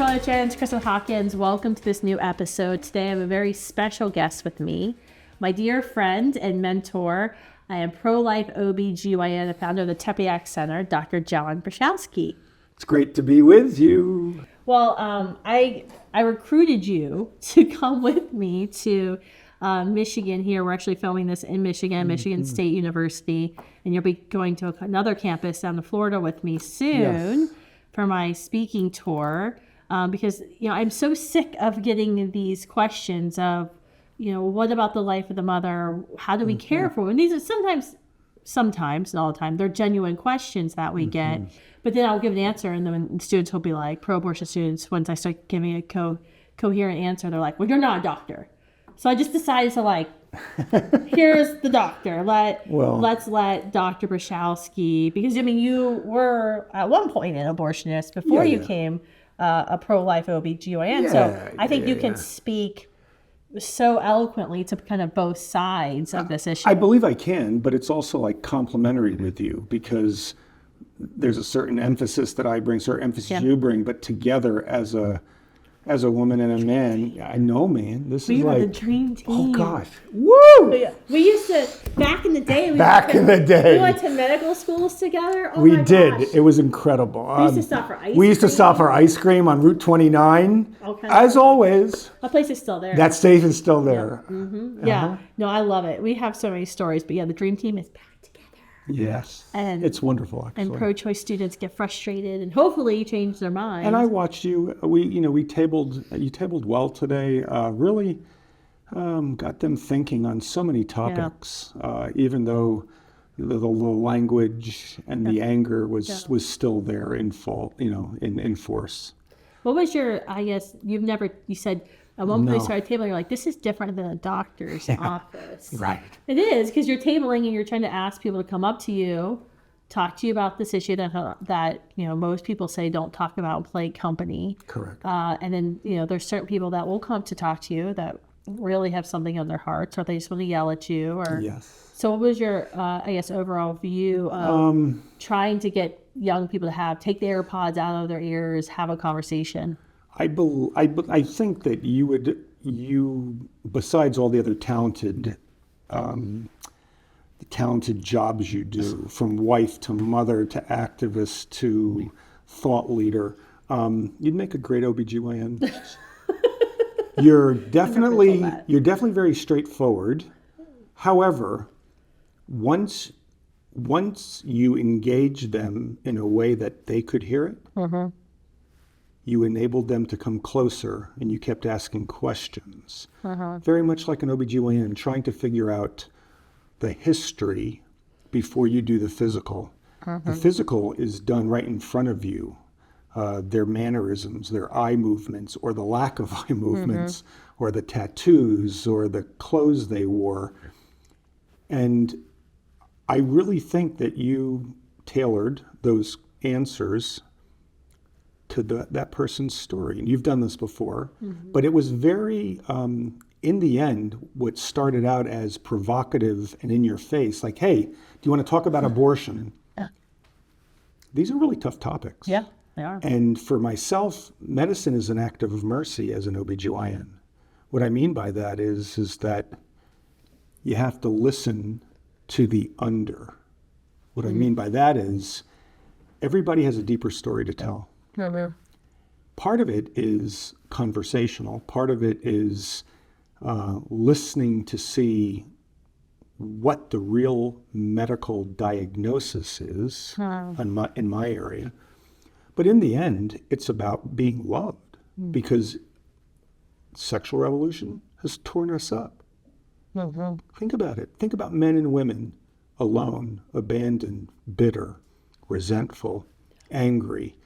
It's Kristan Hawkins. Welcome to this new episode. Today I have a very special guest with me, my dear friend and mentor. I am pro-life OBGYN, the founder of the Tepeyac Center, Dr. John Bruchalski. It's great to be with you. Well, I recruited you to come with me to Michigan here. We're actually filming this in Michigan, Michigan State University, and you'll be going to another campus down in Florida with me soon for my speaking tour. Because, I'm so sick of getting these questions of, what about the life of the mother? How do we care for them? And these are sometimes, not all the time, they're genuine questions that we get. But then I'll give an answer, and then students will be like, pro-abortion students, once I start giving a coherent answer, they're like, well, you're not a doctor. So I just decided to here's the doctor. Let's let Dr. Bruchalski, because you were at one point an abortionist before you came a pro-life OBGYN. So I think you can speak so eloquently to kind of both sides of this issue. I believe I can, but it's also complementary with you because there's a certain emphasis that I bring, certain emphasis you bring, but together as a woman and a man, I know, man. We were the dream team. Oh gosh, woo! We used to back in the day. We went to medical schools together. Oh we my did. Gosh. It was incredible. We used to stop for ice cream. We used to stop for ice cream on Route 29. Okay. As always. That place is still there. That station is still there. Yeah. Mm-hmm. Yeah. No, I love it. We have so many stories, but the dream team is back together. Yes, and it's wonderful, actually. And pro-choice students get frustrated, and hopefully change their minds. And I watched you. You tabled well today. Really got them thinking on so many topics. Even though the language and the anger was still there in full, in force. What was your? I guess you said. At one point, you started tabling, you're like, this is different than a doctor's office. Right. It is, because you're tabling and you're trying to ask people to come up to you, talk to you about this issue that most people say don't talk about and play company. Correct. And then, there's certain people that will come to talk to you that really have something on their hearts, or they just want to yell at you. Yes. So what was your, overall view of trying to get young people to take the AirPods out of their ears, have a conversation? I think that you besides all the other talented jobs you do, from wife to mother to activist to thought leader, you'd make a great OBGYN. You're definitely very straightforward. However, once you engage them in a way that they could hear it, you enabled them to come closer, and you kept asking questions. Very much like an OBGYN, trying to figure out the history before you do the physical. The physical is done right in front of you. Their mannerisms, their eye movements, or the lack of eye movements, or the tattoos, or the clothes they wore. And I really think that you tailored those answers to that person's story. And you've done this before, but it was very, in the end, what started out as provocative and in your face, like, hey, do you want to talk about abortion? These are really tough topics. Yeah, they are. And for myself, medicine is an act of mercy as an OBGYN. What I mean by that is that you have to listen to the under. What I mean by that is everybody has a deeper story to tell. Part of it is conversational. Part of it is listening to see what the real medical diagnosis is in my area. But in the end, it's about being loved because sexual revolution has torn us up. Think about it. Think about men and women alone, abandoned, bitter, resentful, angry.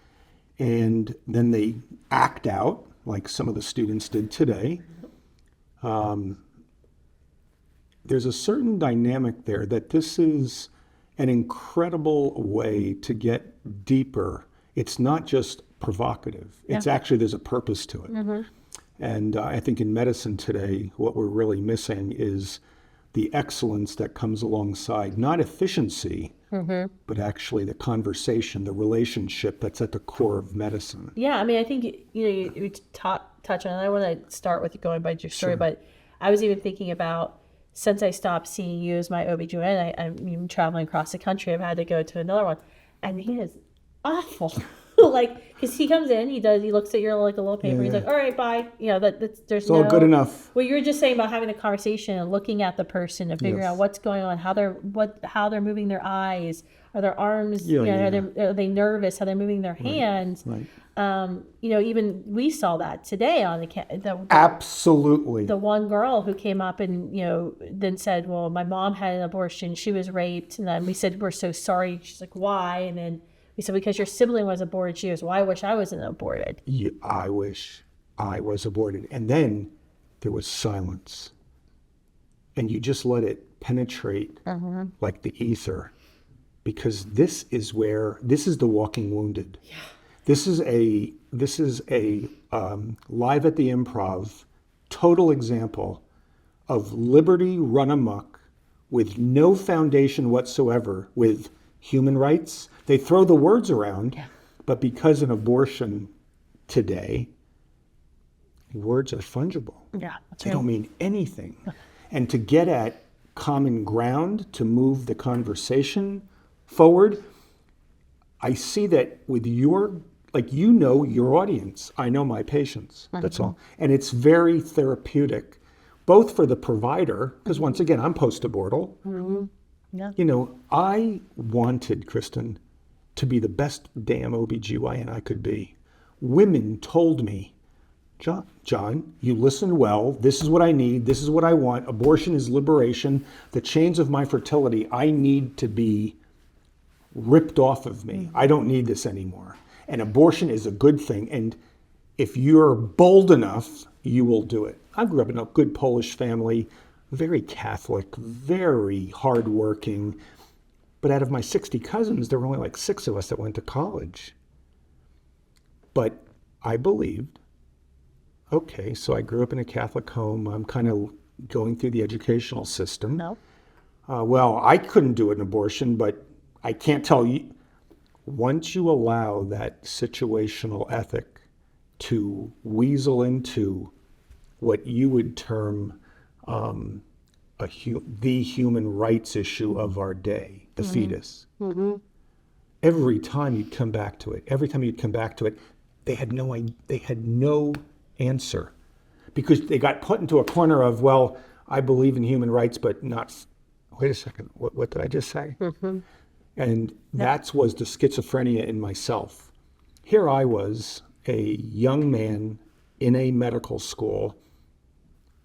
And then they act out, like some of the students did today. There's a certain dynamic there that this is an incredible way to get deeper. It's not just provocative. It's actually, there's a purpose to it. And I think in medicine today, what we're really missing is the excellence that comes alongside, not efficiency, but actually the conversation, the relationship that's at the core of medicine. Yeah, I mean, I think you touch on it. I want to start with going by your story, but I was even thinking about, since I stopped seeing you as my OBGYN, I'm traveling across the country. I've had to go to another one, and he is awful. Like, because he comes in, he looks at your like a little paper. He's like, all right, bye. There's It's all good enough. Well, you were just saying about having a conversation and looking at the person and figuring out what's going on, how they're moving their eyes, are their arms, are they nervous, how they're moving their hands. Right. Even we saw that today on Absolutely. The one girl who came up and then said, well, my mom had an abortion, she was raped, and then we said, we're so sorry. She's like, why? And then we said, because your sibling was aborted. She goes, well, I wish I wasn't aborted. Yeah, I wish I was aborted. And then there was silence. And you just let it penetrate like the ether. Because this is the walking wounded. Yeah. This is a live at the Improv, total example of liberty run amok with no foundation whatsoever with human rights. They throw the words around, but because an abortion today, words are fungible. Yeah, they don't mean anything. And to get at common ground, to move the conversation forward, I see that with your audience. I know my patients, that's all. And it's very therapeutic, both for the provider, because once again, I'm post-abortal. Yeah. I wanted, Kristan, to be the best damn OBGYN I could be. Women told me, John, you listened well. This is what I need. This is what I want. Abortion is liberation. The chains of my fertility, I need to be ripped off of me. I don't need this anymore. And abortion is a good thing. And if you're bold enough, you will do it. I grew up in a good Polish family, very Catholic, very hardworking. But out of my 60 cousins, there were only like 6 of us that went to college. But I believed, okay, so I grew up in a Catholic home. I'm kind of going through the educational system. No. Well, I couldn't do an abortion, but I can't tell you. Once you allow that situational ethic to weasel into what you would term the human rights issue of our day, the fetus. Every time you'd come back to it, they had no answer, because they got put into a corner of, well, I believe in human rights, but not. Wait a second, what did I just say? And that was the schizophrenia in myself. Here I was, a young man in a medical school,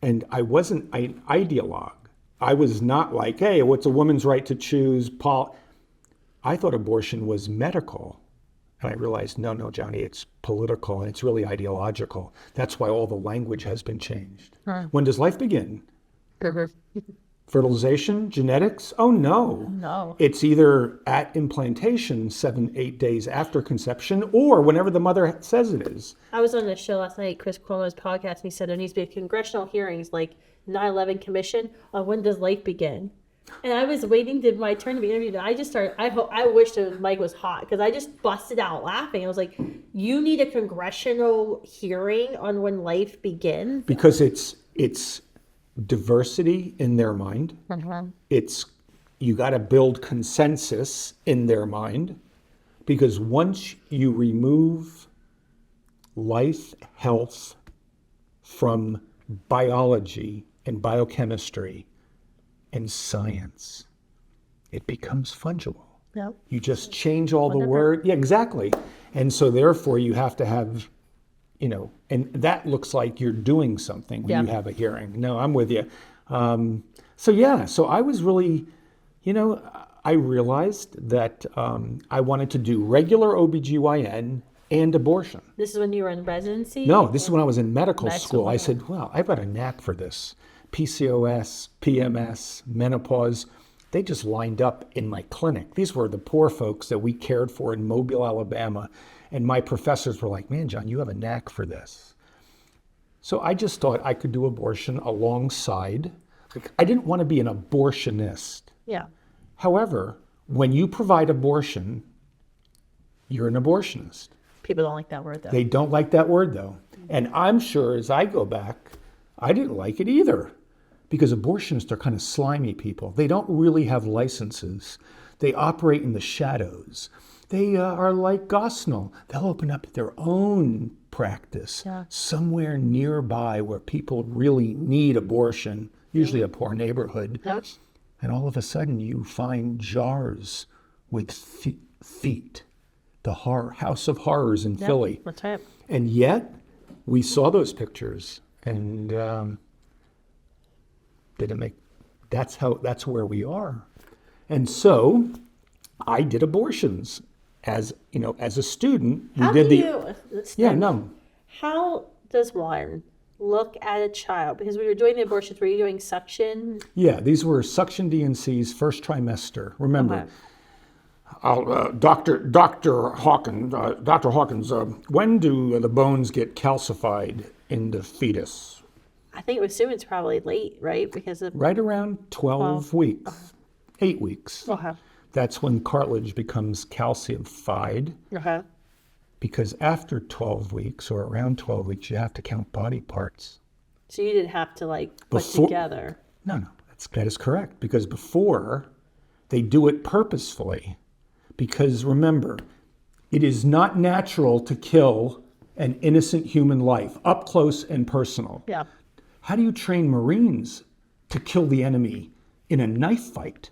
and I wasn't an ideologue. I was not like, hey, what's a woman's right to choose? I thought abortion was medical. And I realized, no, Johnny, it's political and it's really ideological. That's why all the language has been changed. When does life begin? Fertilization, genetics? Oh, no. No. It's either at implantation, 7-8 days after conception, or whenever the mother says it is. I was on the show last night, Chris Cuomo's podcast, and he said there needs to be congressional hearings like 9/11 Commission on when does life begin. And I was waiting to my turn to be interviewed. And I just started, I wish the mic was hot, because I just busted out laughing. I was like, you need a congressional hearing on when life begins? Because it's diversity in their mind. It's, you got to build consensus in their mind, because once you remove life, health from biology and biochemistry and science, it becomes fungible. Yep. You just change all the word. Yeah, exactly. And so therefore you have to have, and that looks like you're doing something when you have a hearing. No, I'm with you. So I was really, I realized that I wanted to do regular OBGYN and abortion. This is when you were in residency? No, this is when I was in medical school. I said, well, I've got a knack for this. PCOS, PMS, menopause, they just lined up in my clinic. These were the poor folks that we cared for in Mobile, Alabama. And my professors were like, man, John, you have a knack for this. So I just thought I could do abortion alongside I didn't want to be an abortionist. Yeah. However, when you provide abortion, you're an abortionist. People don't like that word, though. They don't like that word, though. And I'm sure as I go back, I didn't like it either. Because abortionists are kind of slimy people. They don't really have licenses. They operate in the shadows. They are like Gosnell. They'll open up their own practice somewhere nearby where people really need abortion, usually a poor neighborhood. And all of a sudden you find jars with feet. The House of Horrors in Philly. That's right. And yet, we saw those pictures, and that's where we are. And so, I did abortions as a student. How does one look at a child? Because when you were doing the abortions, were you doing suction? Yeah, these were suction D&Cs first trimester. Remember. Dr. Hawkins, when do the bones get calcified in the fetus? I think it's probably late, right? Because of right around 12 weeks, 8 weeks. That's when cartilage becomes calcified. Because after 12 weeks or around 12 weeks, you have to count body parts. So you didn't have to put together. No, that is correct. Because before, they do it purposefully. Because remember, it is not natural to kill an innocent human life, up close and personal. Yeah. How do you train Marines to kill the enemy in a knife fight?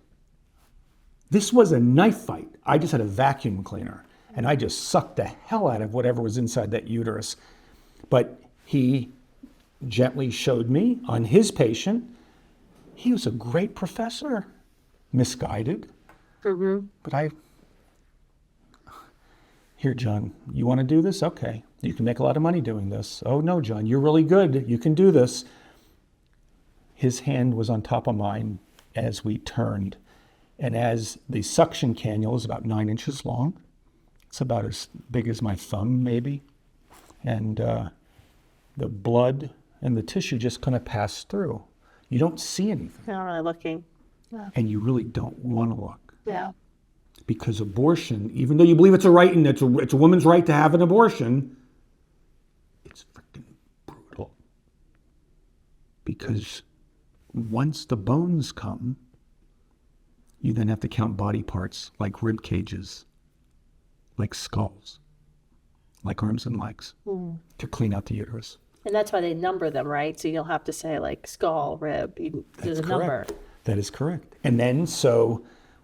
This was a knife fight. I just had a vacuum cleaner, and I just sucked the hell out of whatever was inside that uterus. But he gently showed me on his patient. He was a great professor, misguided. But here, John, you want to do this? Okay. You can make a lot of money doing this. Oh, no, John, you're really good. You can do this. His hand was on top of mine as we turned. And as the suction cannula is about 9 inches long, it's about as big as my thumb, maybe. And the blood and the tissue just kind of pass through. You don't see anything. Not really looking. And you really don't want to look. Yeah. Because abortion, even though you believe it's a right and it's a woman's right to have an abortion, it's freaking brutal. Because once the bones come, you then have to count body parts like rib cages, like skulls, like arms and legs to clean out the uterus. And that's why they number them, right? So you'll have to say skull, rib, there's a number. That is correct. And then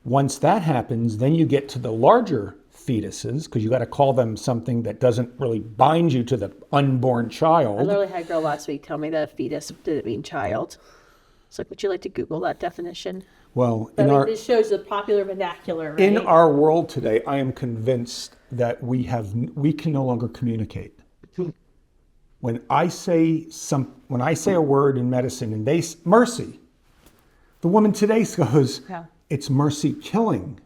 once that happens, then you get to the larger fetuses, because you got to call them something that doesn't really bind you to the unborn child. I literally had a girl last week tell me that a fetus didn't mean child. It's would you like to Google that definition? Well, this shows the popular vernacular, right? In our world today, I am convinced that we can no longer communicate. When I say a word in medicine and mercy, the woman today goes, it's mercy killing.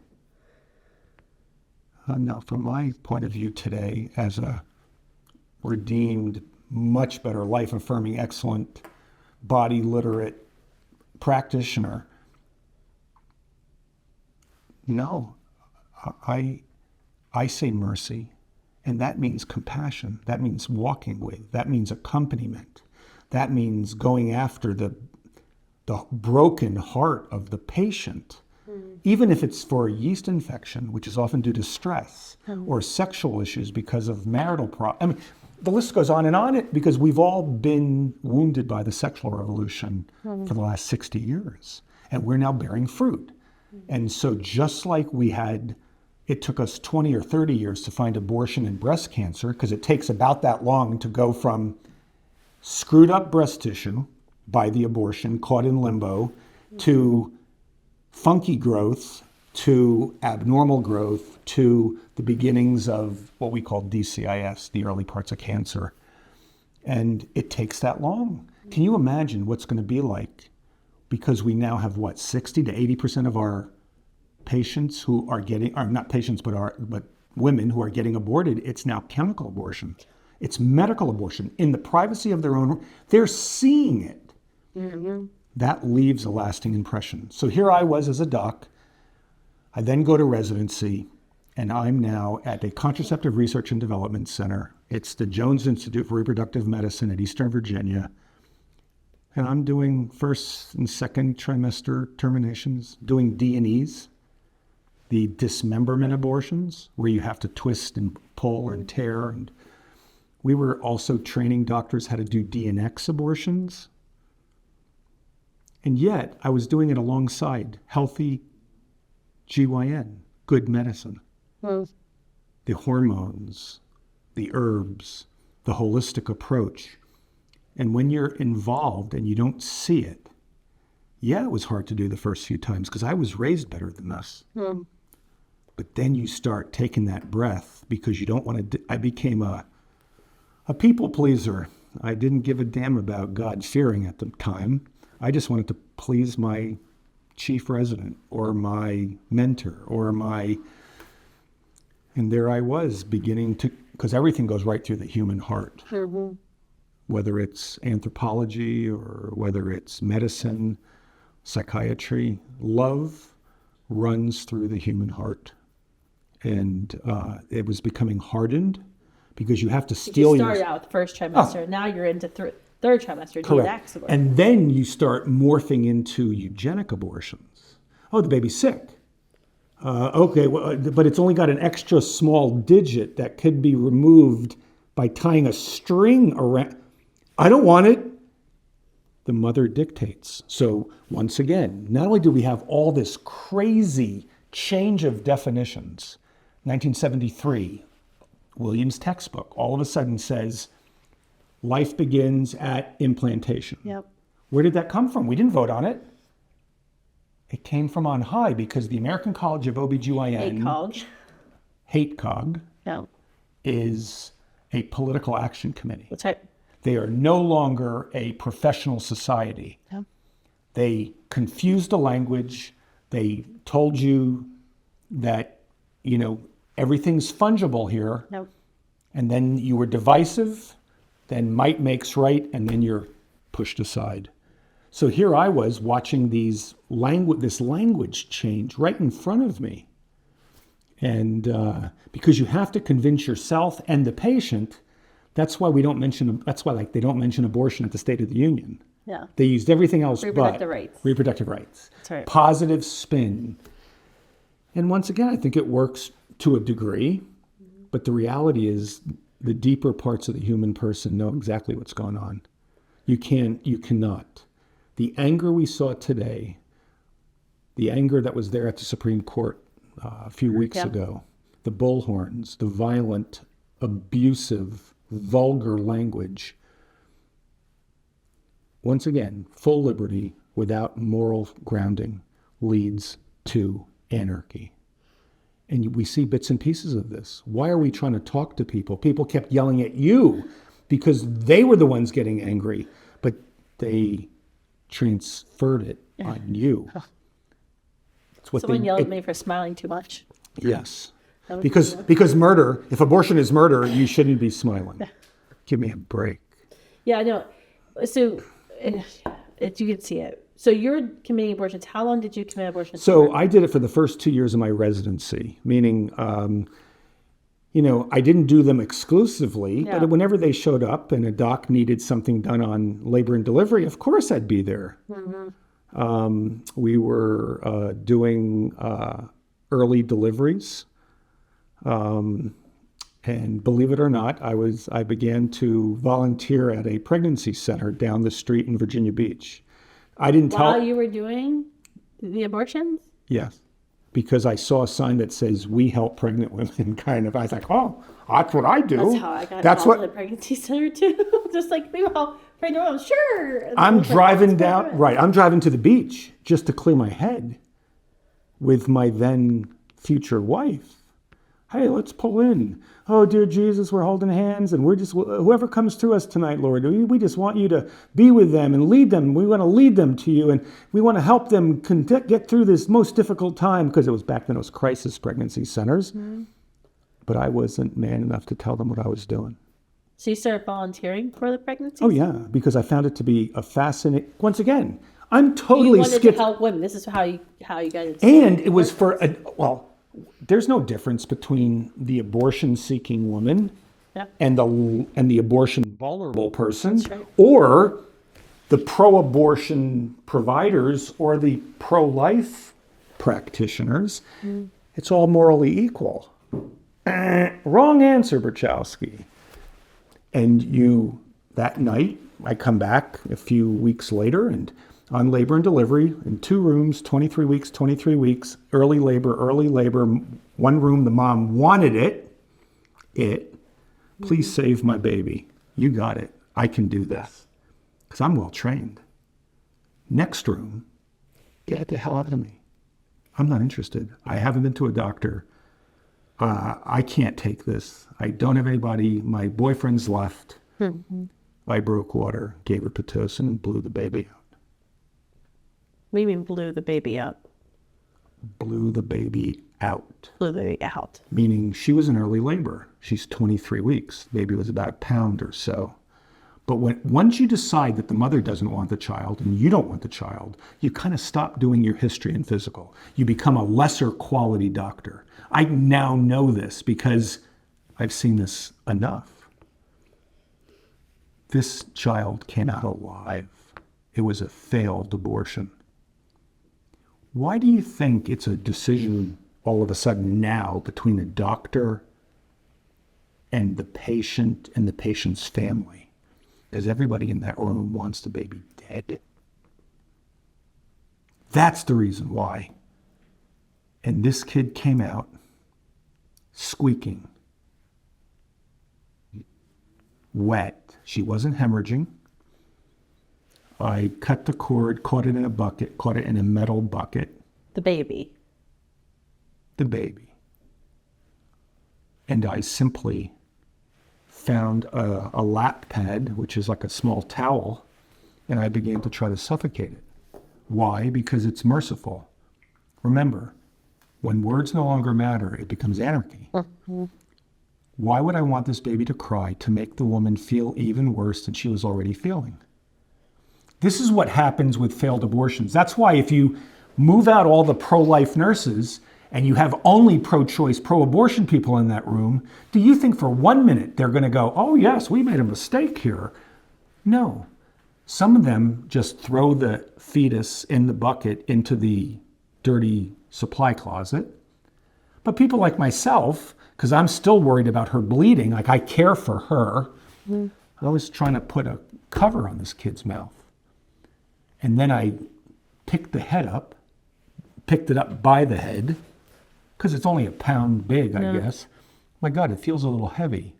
Now, from my point of view today, as a redeemed, much better, life-affirming, excellent, body-literate practitioner, no, I say mercy, and that means compassion. That means walking with. That means accompaniment. That means going after the broken heart of the patient. Even if it's for a yeast infection, which is often due to stress, or sexual issues because of marital problems. I mean, the list goes on, because we've all been wounded by the sexual revolution for the last 60 years, and we're now bearing fruit. And so just like it took us 20 or 30 years to find abortion and breast cancer, because it takes about that long to go from screwed up breast tissue by the abortion, caught in limbo, to funky growth, to abnormal growth, to the beginnings of what we call DCIS, the early parts of cancer. And it takes that long. Can you imagine what's going to be like? Because we now have 60 to 80% of our patients who are not patients, but women who are getting aborted, it's now chemical abortion. It's medical abortion in the privacy of their own. They're seeing it. that leaves a lasting impression. So here I was as a doc. I then go to residency, and I'm now at a contraceptive research and development center. It's the Jones Institute for Reproductive Medicine at Eastern Virginia. And I'm doing first and second trimester terminations, doing D&Es, the dismemberment abortions, where you have to twist and pull and tear. And we were also training doctors how to do DNX abortions. And yet I was doing it alongside healthy GYN, good medicine. The hormones, the herbs, the holistic approach. And when you're involved and you don't see it, yeah, it was hard to do the first few times because I was raised better than this. But then you start taking that breath because you don't want to. I became a people pleaser. I didn't give a damn about God fearing at the time. I just wanted to please my chief resident or my mentor or my. And there I was beginning to, because everything goes right through the human heart. Whether it's anthropology or whether it's medicine, psychiatry, love runs through the human heart. And it was becoming hardened because you have to steal You started out with the first trimester. Now you're into third trimester. Correct. DNX And then you start morphing into eugenic abortions. Oh, the baby's sick. Okay, well, but it's only got an extra small digit that could be removed by tying a string around. I don't want it. The mother dictates. So once again, not only do we have all this crazy change of definitions, 1973, Williams' textbook all of a sudden says life begins at implantation. Yep. Where did that come from? We didn't vote on it. It came from on high because the American College of OBGYN, HATECOG, is a political action committee. That's right. They are no longer a professional society. Yeah. They confused the language. They told you that, everything's fungible here. Nope. And then you were divisive, then might makes right, and then you're pushed aside. So here I was watching this language change right in front of me. And because you have to convince yourself and the patient, that's why they don't mention abortion at the State of the Union. Yeah. They used everything else Reproductive rights. Reproductive rights. That's right. Positive spin. And once again, I think it works to a degree, but the reality is the deeper parts of the human person know exactly what's going on. You cannot. The anger we saw today, the anger that was there at the Supreme Court a few weeks ago, the bullhorns, the violent, abusive, vulgar language. Once again, full liberty without moral grounding leads to anarchy. And we see bits and pieces of this. Why are we trying to talk to people? People kept yelling at you because they were the ones getting angry, but they transferred it on you. Someone yelled at me for smiling too much. Yes. Because murder, if abortion is murder, you shouldn't be smiling. Give me a break. Yeah, no. So you can see it. So you're committing abortions. How long did you commit abortions? So I did it for the first 2 years of my residency, meaning, I didn't do them exclusively, but whenever they showed up and a doc needed something done on labor and delivery, of course I'd be there. We were doing early deliveries. And believe it or not, I began to volunteer at a pregnancy center down the street in Virginia Beach. I didn't tell. While you were doing the abortions? Yes, because I saw a sign that says "We help pregnant women." Kind of. I was like, "Oh, that's what I do." That's how I got involved in the pregnancy center too. Just like we help pregnant women. Sure. I'm driving down. Right, I'm driving to the beach just to clear my head with my then future wife. Hey, let's pull in. Oh, dear Jesus, we're holding hands, and we're just, whoever comes through us tonight, Lord, we just want you to be with them and lead them. We want to lead them to you, and we want to help them get through this most difficult time, because it was back then, it was crisis pregnancy centers. Mm-hmm. But I wasn't man enough to tell them what I was doing. So you started volunteering for the pregnancy? Oh, yeah, because I found it to be a fascinating, once again, I'm You totally wanted to skip. help women. This is how you guys. And it was for there's no difference between the abortion-seeking woman Yeah. and the abortion vulnerable person, That's right. or the pro-abortion providers or the pro-life practitioners. It's all morally equal. Wrong answer, Bruchalski. And that night, I come back a few weeks later and on labor and delivery in 2 rooms, 23 weeks, early labor, one room, the mom wanted it. Please save my baby. You got it. I can do this because I'm well trained. Next room, get the hell out of me. I'm not interested. I haven't been to a doctor. I can't take this. I don't have anybody. My boyfriend's left. I broke water, gave her Pitocin, and blew the baby out. What do you mean blew the baby out? Blew the baby out. Blew the baby out. Meaning she was in early labor. She's 23 weeks. Baby was about a pound or so. But once you decide that the mother doesn't want the child and you don't want the child, you kind of stop doing your history and physical. You become a lesser quality doctor. I now know this because I've seen this enough. This child came out alive. It was a failed abortion. Why do you think it's a decision all of a sudden now between the doctor and the patient and the patient's family? Because everybody in that room wants the baby dead. That's the reason why. And this kid came out squeaking, wet. She wasn't hemorrhaging. I cut the cord, caught it in a metal bucket. The baby. The baby. And I simply found a lap pad, which is like a small towel, and I began to try to suffocate it. Why? Because it's merciful. Remember, when words no longer matter, it becomes anarchy. Why would I want this baby to cry to make the woman feel even worse than she was already feeling? This is what happens with failed abortions. That's why if you move out all the pro-life nurses and you have only pro-choice, pro-abortion people in that room, do you think for 1 minute they're going to go, oh yes, we made a mistake here? No. Some of them just throw the fetus in the bucket into the dirty supply closet. But people like myself, because I'm still worried about her bleeding, like I care for her, I was trying to put a cover on this kid's mouth. And then I picked the head up, picked it up by the head, because it's only a pound big, I guess. My God, it feels a little heavy.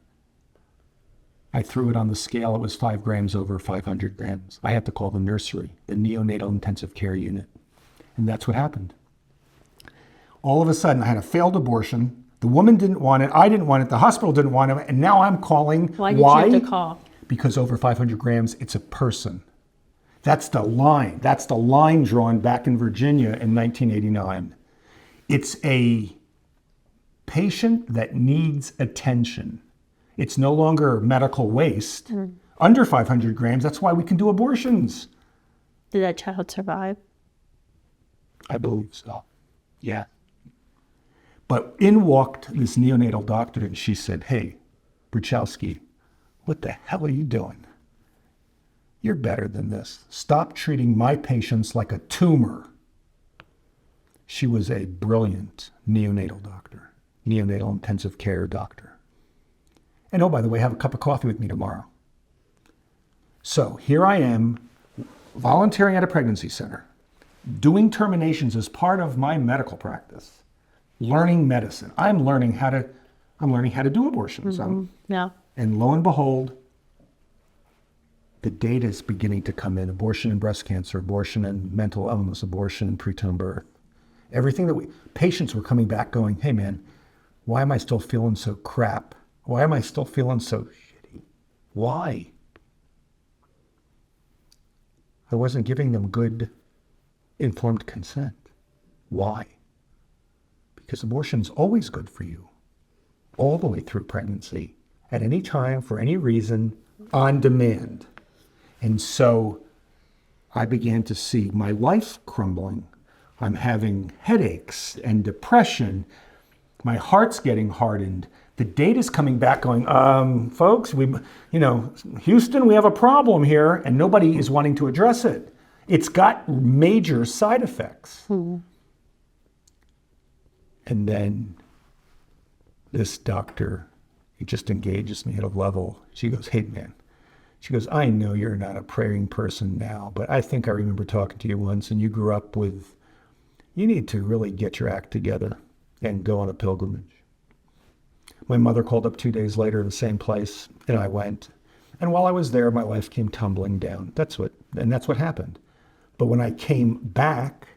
I threw it on the scale. It was 5 grams over 500 grams. I had to call the nursery, the neonatal intensive care unit. And that's what happened. All of a sudden, I had a failed abortion. The woman didn't want it. I didn't want it. The hospital didn't want it. And now I'm calling. Why did you have to call? Because over 500 grams, it's a person. That's the line. That's the line drawn back in Virginia in 1989. It's a patient that needs attention. It's no longer medical waste. Under 500 grams, that's why we can do abortions. Did that child survive? I believe so. Yeah. But in walked this neonatal doctor and she said, hey, Bruchalski, what the hell are you doing? You're better than this. Stop treating my patients like a tumor. She was a brilliant neonatal doctor, neonatal intensive care doctor. And oh, by the way, have a cup of coffee with me tomorrow. So here I am, volunteering at a pregnancy center, doing terminations as part of my medical practice, learning medicine. I'm learning how to do abortions. Yeah. And lo and behold, the data is beginning to come in. Abortion and breast cancer, abortion and mental illness, abortion and preterm birth. Everything that patients were coming back going, hey man, why am I still feeling so crap? Why am I still feeling so shitty? Why? I wasn't giving them good, informed consent. Why? Because abortion is always good for you, all the way through pregnancy, at any time, for any reason, on demand. And so I began to see my life crumbling. I'm having headaches and depression. My heart's getting hardened. The data's coming back going, folks, Houston, we have a problem here, and nobody is wanting to address it. It's got major side effects. And then this doctor, he just engages me at a level. She goes, hey, man. She goes, I know you're not a praying person now, but I think I remember talking to you once, and you grew up with, you need to really get your act together and go on a pilgrimage. My mother called up 2 days later in the same place, and I went. And while I was there, my life came tumbling down. That's what happened. But when I came back,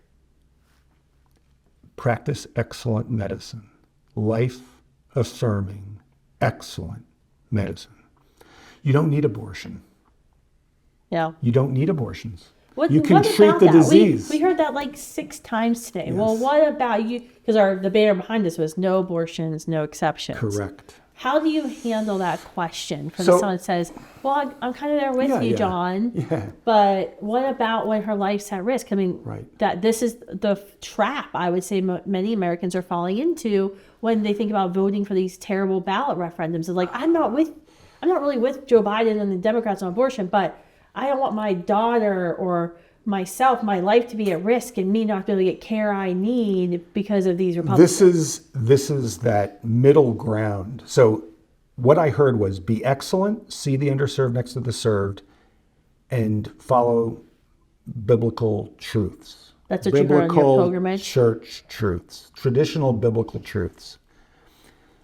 practice excellent medicine, life-affirming, excellent medicine. You don't need abortion. Yeah. You don't need abortions. What can treat about the that? disease. We heard that like 6 times today. Yes. Well, what about you? Because the banner behind this was no abortions, no exceptions. Correct. How do you handle that question from So- someone that says, well, I'm kind of there with you, John, Yeah. but what about when her life's at risk? I mean, Right. that this is the trap I would say many Americans are falling into when they think about voting for these terrible ballot referendums. It's like, I'm not really with Joe Biden and the Democrats on abortion, but I don't want my daughter or myself, my life to be at risk and me not be able to get care I need because of these Republicans. This is that middle ground. So what I heard was be excellent, see the underserved next to the served, and follow biblical truths. That's what you heard on your pilgrimage? Church truths, traditional biblical truths.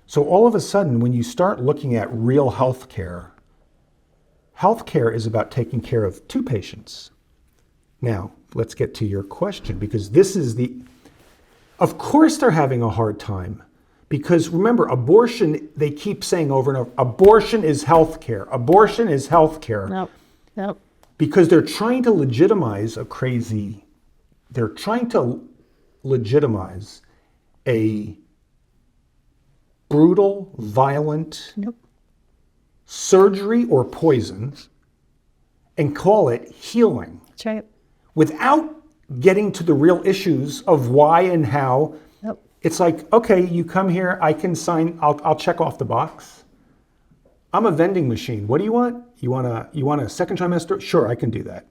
So all of a sudden, when you start looking at real healthcare is about taking care of 2 patients. Now, let's get to your question, because of course they're having a hard time. Because remember, abortion, they keep saying over and over, abortion is healthcare. Abortion is healthcare. Nope. Because they're trying to legitimize a brutal, violent surgery or poison and call it healing. That's right. Without getting to the real issues of why and how. Yep. It's like, okay, you come here, I can sign, I'll check off the box. I'm a vending machine. What do you want? You want a second trimester? Sure, I can do that.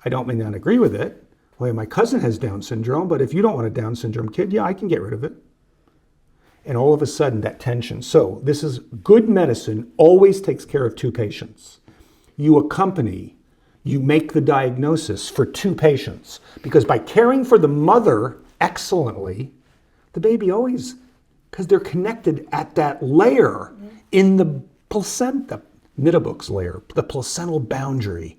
I may not agree with it. Well, my cousin has Down syndrome, but if you don't want a Down syndrome kid, yeah, I can get rid of it. And all of a sudden, that tension. So this is good medicine, always takes care of 2 patients. You make the diagnosis for 2 patients. Because by caring for the mother excellently, the baby always, because they're connected at that layer in the placenta, Middlebrooks layer, the placental boundary,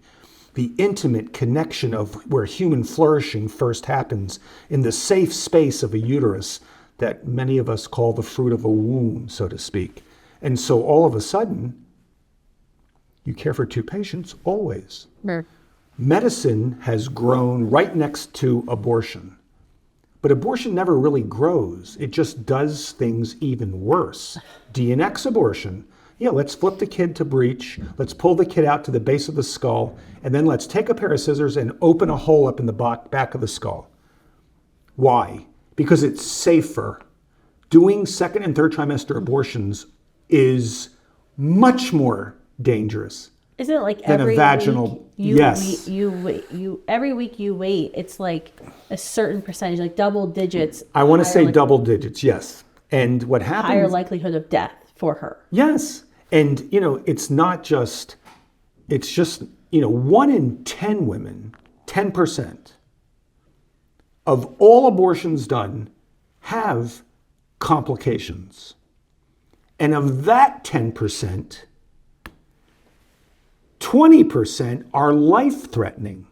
the intimate connection of where human flourishing first happens in the safe space of a uterus that many of us call the fruit of a womb, so to speak. And so all of a sudden, you care for 2 patients always. Sure. Medicine has grown right next to abortion. But abortion never really grows. It just does things even worse. DNX abortion. Yeah, let's flip the kid to breech. Let's pull the kid out to the base of the skull. And then let's take a pair of scissors and open a hole up in the back of the skull. Why? Because it's safer. Doing 2nd and 3rd trimester abortions is much more dangerous. Isn't it like than every a vaginal? week Yes. every week you wait, it's like a certain percentage, like double digits. I want to say higher double digits, yes. And what happens? higher likelihood of death for her. Yes. And, it's not just, it's just, 1 in 10 women, 10% of all abortions done have complications. And of that 10%, 20% are life-threatening.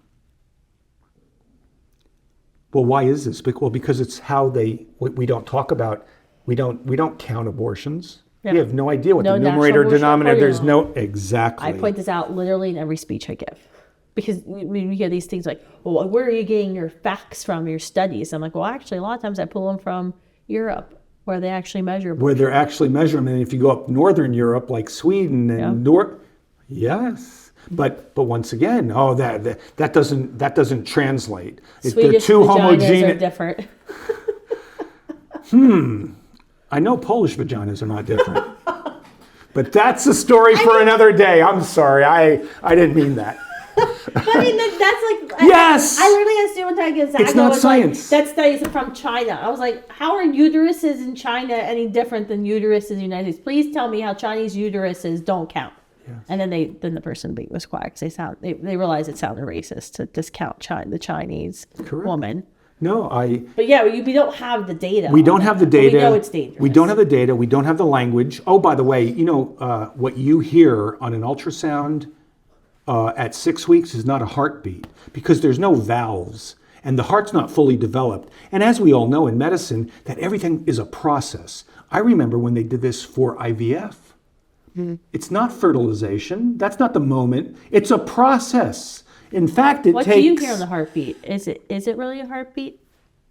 Well, why is this? Well, because it's how we don't talk about, we don't count abortions. Yeah. We have no idea what No the numerator, national denominator, abortion there's no, exactly. I point this out literally in every speech I give. Because we hear these things like, well, where are you getting your facts from, your studies? I'm like, well, actually, a lot of times I pull them from Europe, where they actually measure abortion. Where they're actually measuring. And if you go up Northern Europe, like Sweden and Yeah. Yes. But once again, that doesn't translate. If they're Swedish too vaginas are homogeneous. different. I know Polish vaginas are not different. But that's a story for another day. I'm sorry, I didn't mean that. But I mean, that's like... Yes! I literally asked you one time, because It's not science. Like, that studies from China. I was like, how are uteruses in China any different than uteruses in the United States? Please tell me how Chinese uteruses don't count. Yes. And then the person was quiet because they realized it sounded racist to discount the Chinese woman. No, But yeah, we don't have the data. We don't have the data. We know it's dangerous. We don't have the data. We don't have the language. Oh, by the way, what you hear on an ultrasound at 6 weeks is not a heartbeat, because there's no valves and the heart's not fully developed. And as we all know in medicine, that everything is a process. I remember when they did this for IVF. Mm-hmm. It's not fertilization. That's not the moment. It's a process. In fact, What do you hear on the heartbeat? Is it really a heartbeat?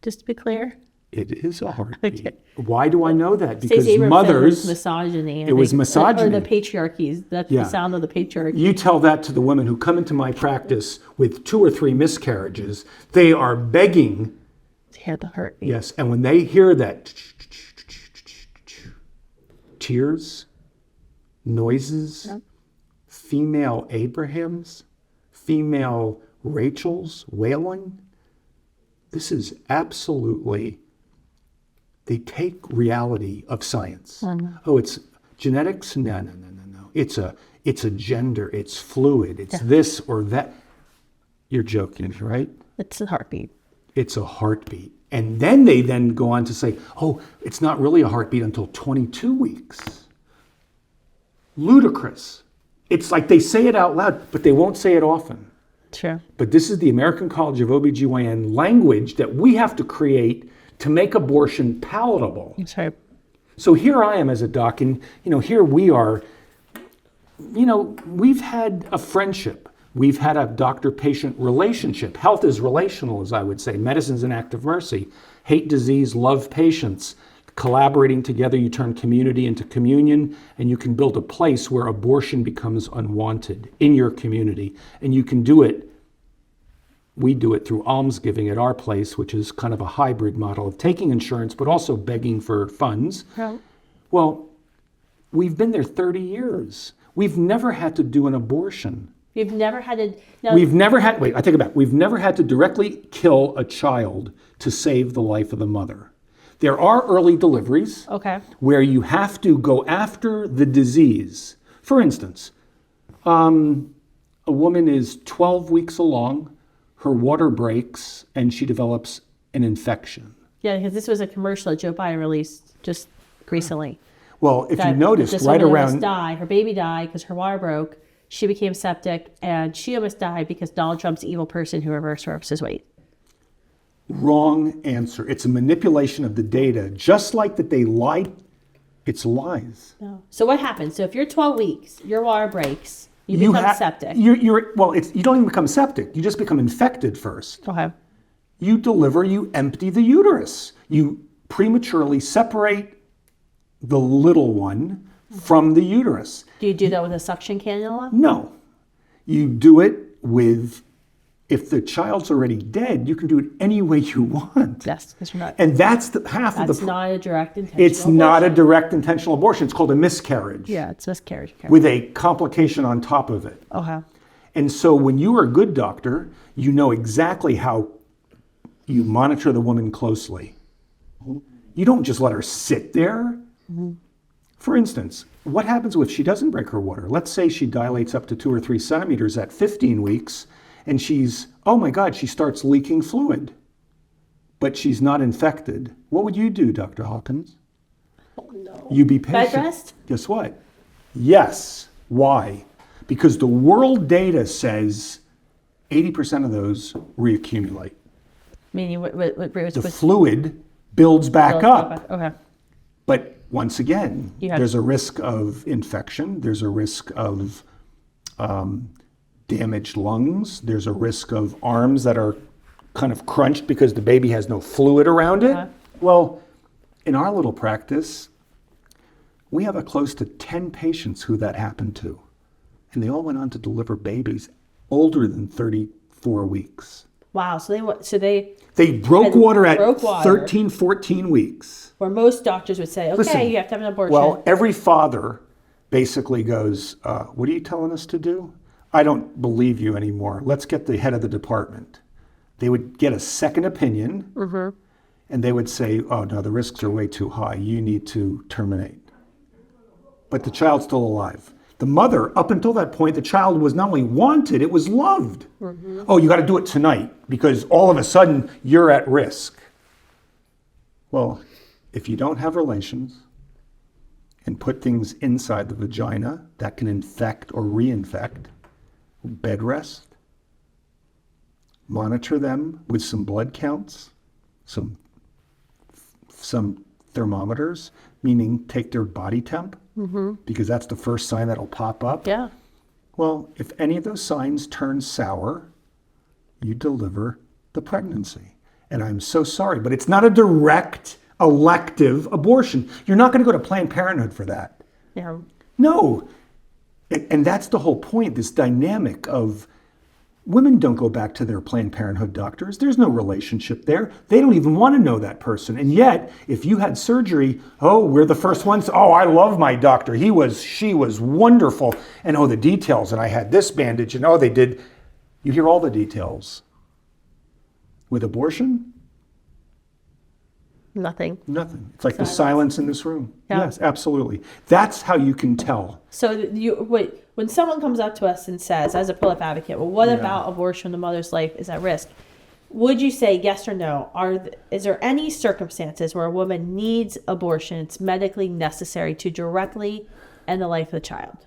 Just to be clear. It is a heartbeat. Okay. Why do I know that? Because Stacey Abrams said mothers... it was misogyny. It was misogyny. Or the patriarchy. That's the sound of the patriarchy. You tell that to the women who come into my practice with 2 or 3 miscarriages. They are begging... to hear the heartbeat. Yes, and when they hear that... tears, noises, female Abrahams, female Rachels wailing, this is absolutely... They take reality of science. Oh, it's genetics? No. It's a gender. It's fluid. It's this or that. You're joking, right? It's a heartbeat. It's a heartbeat. And then they go on to say, oh, it's not really a heartbeat until 22 weeks. Ludicrous. It's like they say it out loud, but they won't say it often. True. But this is the American College of OBGYN language that we have to create to make abortion palatable. That's right. So here I am as a doc, and here we are. We've had a friendship. We've had a doctor-patient relationship. Health is relational, as I would say. Medicine's an act of mercy. Hate disease, love patients. Collaborating together, you turn community into communion, and you can build a place where abortion becomes unwanted in your community. And you can do it. We do it through almsgiving at our place, which is kind of a hybrid model of taking insurance, but also begging for funds. Right. Well, we've been there 30 years. We've never had to do an abortion. We've never had to... I take it back. We've never had to directly kill a child to save the life of the mother. There are early deliveries where you have to go after the disease. For instance, a woman is 12 weeks along, her water breaks, and she develops an infection. Yeah, because this was a commercial that Joe Biden released just recently. Well, if you noticed, this right woman around... almost died. Her baby died because her water broke. She became septic, and she almost died because Donald Trump's evil person who reverse his weight. Wrong answer. It's a manipulation of the data. Just like that they lied, it's lies. No. So what happens? So if you're 12 weeks, your water breaks, you become septic. You don't even become septic. You just become infected first. Okay. You deliver, you empty the uterus. You prematurely separate the little one from the uterus. Do you do that with a suction cannula? No. You do it with... If the child's already dead, you can do it any way you want. Yes, because you're not. And that's half of the... That's not a direct intentional It's abortion. not a direct intentional abortion. It's called a miscarriage. Yeah, it's miscarriage. With a complication on top of it. Okay. And so when you are a good doctor, you know exactly how you monitor the woman closely. You don't just let her sit there. Mm-hmm. For instance, what happens if she doesn't break her water? Let's say she dilates up to 2 or 3 centimeters at 15 weeks. And she's, oh my God, she starts leaking fluid, but she's not infected. What would you do, Dr. Hawkins? Oh no. You be patient. Bed rest? Guess what? Yes. Why? Because the world data says 80% of those reaccumulate. Meaning the fluid builds back up. Okay. But once again, there's a risk of infection. There's a risk of... damaged lungs. There's a risk of arms that are kind of crunched because the baby has no fluid around it. Well, in our little practice, we have close to 10 patients who that happened to. and they all went on to deliver babies older than 34 weeks. Wow. They broke water at broke water. 13, 14 weeks. Where most doctors would say, okay, Listen, you have to have an abortion. Well, every father basically goes, what are you telling us to do? I don't believe you anymore. Let's get the head of the department. They would get a second opinion, and they would say, oh, no, the risks are way too high. You need to terminate. But the child's still alive. The mother, up until that point, the child was not only wanted, it was loved. Oh, you got to do it tonight because all of a sudden you're at risk. Well, if you don't have relations and put things inside the vagina that can infect or reinfect, bed rest, monitor them with some blood counts, some thermometers, meaning take their body temp, because that's the first sign that'll pop up. Yeah. Well, if any of those signs turn sour, you deliver the pregnancy. And I'm so sorry, but it's not a direct elective abortion. You're not going to go to Planned Parenthood for that. Yeah. No. And that's the whole point, this dynamic of women don't go back to their Planned Parenthood doctors. There's no relationship there. They don't even want to know that person. And yet, if you had surgery, oh, we're the first ones. Oh, I love my doctor. She was wonderful. And oh, the details. And I had this bandage. And oh, they did. You hear all the details. With abortion? Nothing. It's like the silence in this room. Yeah. Yes, absolutely. That's how you can tell. So when someone comes up to us and says, as a pro-life advocate, well, what about abortion? The mother's life is at risk. Would you say yes or no? Is there any circumstances where a woman needs abortion? It's medically necessary to directly end the life of the child?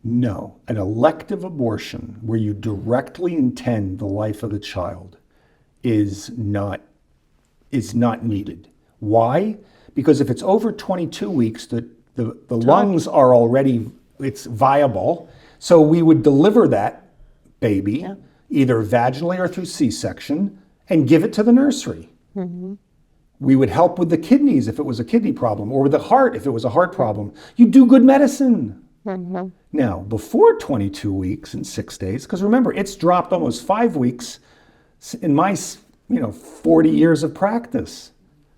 No. An elective abortion where you directly intend the life of the child is not needed. Why? Because if it's over 22 weeks, the lungs are already, it's viable. So we would deliver that baby either vaginally or through C-section and give it to the nursery. We would help with the kidneys if it was a kidney problem, or with the heart if it was a heart problem. You do good medicine. Now, before 22 weeks and 6 days, because remember, it's dropped almost 5 weeks in my 40 years of practice.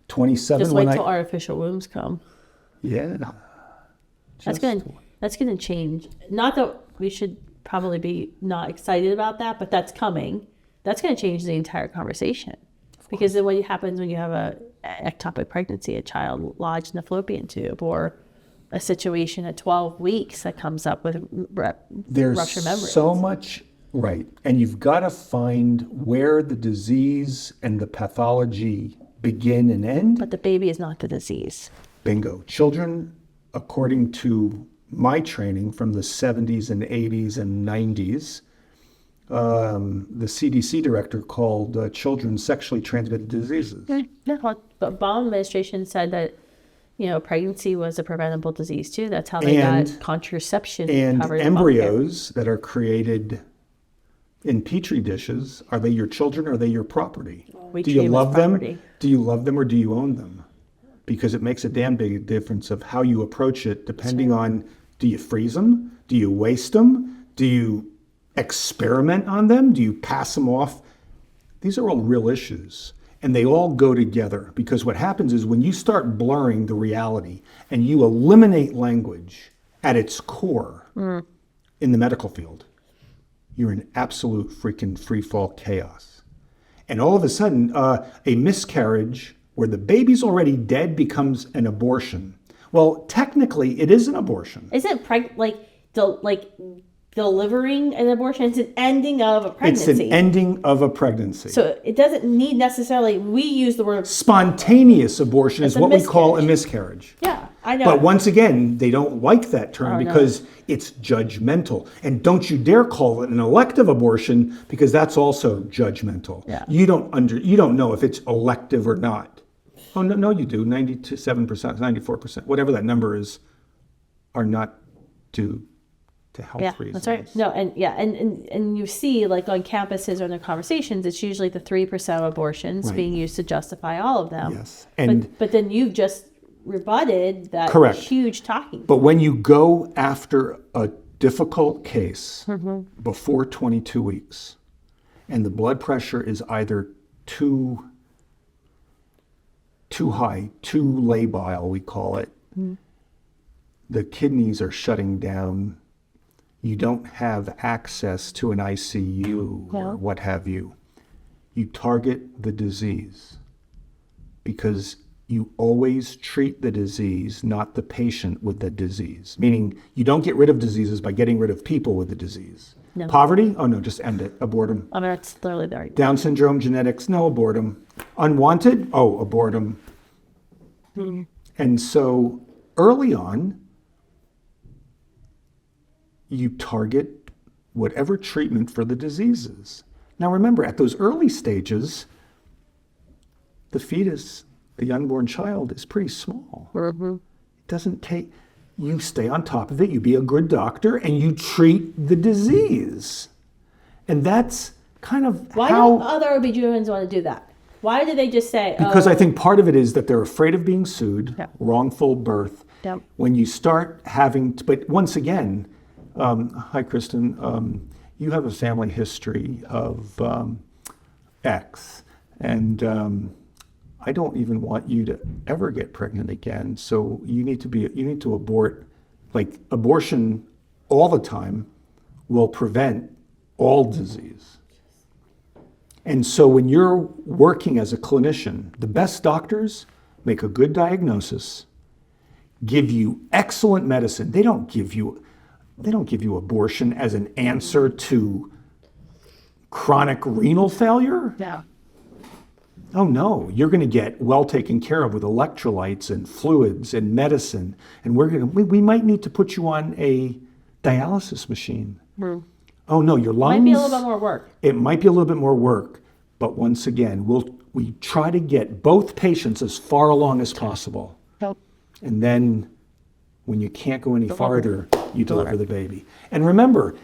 27. Just wait till artificial wombs come. Yeah. That's gonna change. Not that we should probably be not excited about that, but that's coming. That's gonna change the entire conversation. Because then what happens when you have a ectopic pregnancy, a child lodged in a fallopian tube, or a situation at 12 weeks that comes up with There's rupture membranes. So much, right. And you've got to find where the disease and the pathology begin and end. But the baby is not the disease. Bingo. Children, according to my training from the 70s and 80s and 90s, the CDC director called children sexually transmitted diseases. Yeah, but Obama administration said that pregnancy was a preventable disease too. That's how they got contraception and covered. embryos that are created in petri dishes, are they your children or are they your property? Do you love them? Do you love them or do you own them? Because it makes a damn big difference of how you approach it, depending on, do you freeze them? Do you waste them? Do you experiment on them? Do you pass them off? These are all real issues. And they all go together, because what happens is when you start blurring the reality and you eliminate language at its core in the medical field, you're in absolute freaking free fall chaos. And all of a sudden, a miscarriage where the baby's already dead becomes an abortion. Well, technically, it is an abortion. Isn't delivering an abortion? It's an ending of a pregnancy. It's an ending of a pregnancy. So it doesn't need necessarily, we use the word spontaneous abortion is what we call a miscarriage. Yeah, I know. But once again, they don't like that term because it's judgmental. And don't you dare call it an elective abortion, because that's also judgmental. Yeah. You don't know if it's elective or not. Oh, no, you do. 97%, 94%, whatever that number is, are not due to health reasons. That's right. No, and you see, like on campuses or in the conversations, it's usually the 3% of abortions being used to justify all of them. Yes. And but then you've just rebutted that huge talking. But when you go after a difficult case before 22 weeks, and the blood pressure is either too high, too labile, we call it, the kidneys are shutting down, you don't have access to an ICU or what have you, you target the disease, because you always treat the disease, not the patient with the disease. Meaning you don't get rid of diseases by getting rid of people with the disease. No. Poverty? Oh no, just end it. Abort them. I mean, it's literally there. Down syndrome, genetics? No, abort them. Unwanted? Oh, abort them. And so early on, you target whatever treatment for the diseases. Now remember, at those early stages, the fetus, the unborn child, is pretty small. It doesn't take, you stay on top of it, you be a good doctor, and you treat the disease. And that's kind of Why how... do other OBGYNs want to do that? Why do they just say, Because I think part of it is that they're afraid of being sued, wrongful birth. Yep. When you start having, but once again, hi Kristan, you have a family history of X, and I don't even want you to ever get pregnant again. So you need to abort. Like, abortion all the time will prevent all disease. And so when you're working as a clinician, the best doctors make a good diagnosis, give you excellent medicine. They don't give you abortion as an answer to chronic renal failure. Yeah. Oh no, you're going to get well taken care of with electrolytes and fluids and medicine, and we might need to put you on a dialysis machine. Oh no, your lungs Might be a little bit more work. It might be a little bit more work, but once again, we try to get both patients as far along as possible. And then when you can't go any farther, you deliver the baby. And remember,